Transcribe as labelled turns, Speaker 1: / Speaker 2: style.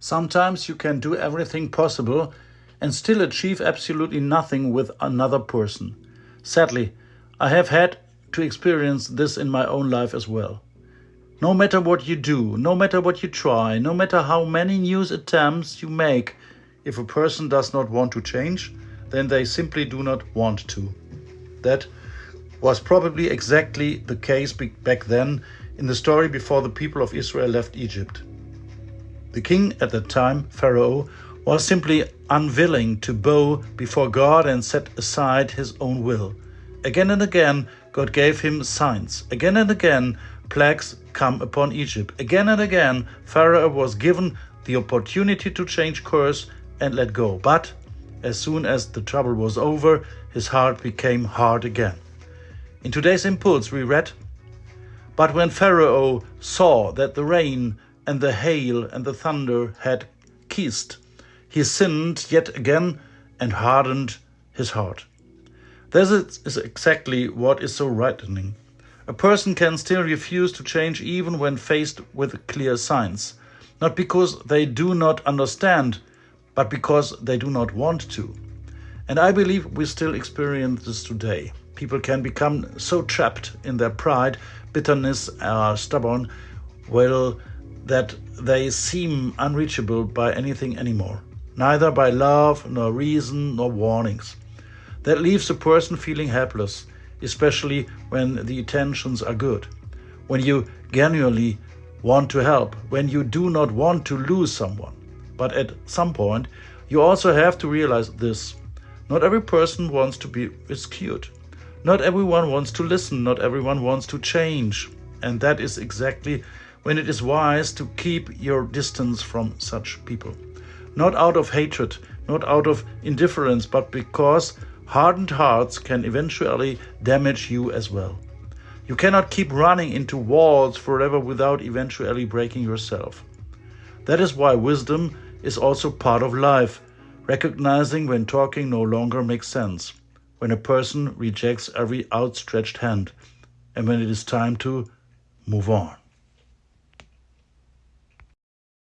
Speaker 1: Sometimes you can do everything possible and still achieve absolutely nothing with another person. Sadly, I have had to experience this in my own life as well. No matter what you do, no matter what you try, no matter how many new attempts you make, if a person does not want to change, then they simply do not want to. That was probably exactly the case back then in the story before the people of Israel left Egypt. The king at that time, Pharaoh, was simply unwilling to bow before God and set aside his own will. Again and again, God gave him signs. Again and again, plagues come upon Egypt. Again and again, Pharaoh was given the opportunity to change course and let go. But as soon as the trouble was over, his heart became hard again. In today's impulse, we read, "But when Pharaoh saw that the rain and the hail and the thunder had ceased, he sinned yet again and hardened his heart." This is exactly what is so frightening. A person can still refuse to change even when faced with clear signs, not because they do not understand, but because they do not want to. And I believe we still experience this today. People can become so trapped in their pride, bitterness, stubborn, that they seem unreachable by anything anymore, neither by love, nor reason, nor warnings. That leaves a person feeling helpless, especially when the intentions are good, when you genuinely want to help, when you do not want to lose someone. But at some point, you also have to realize this. Not every person wants to be rescued. Not everyone wants to listen. Not everyone wants to change. And that is exactly when it is wise to keep your distance from such people. Not out of hatred, not out of indifference, but because hardened hearts can eventually damage you as well. You cannot keep running into walls forever without eventually breaking yourself. That is why wisdom is also part of life, recognizing when talking no longer makes sense, when a person rejects every outstretched hand, and when it is time to move on.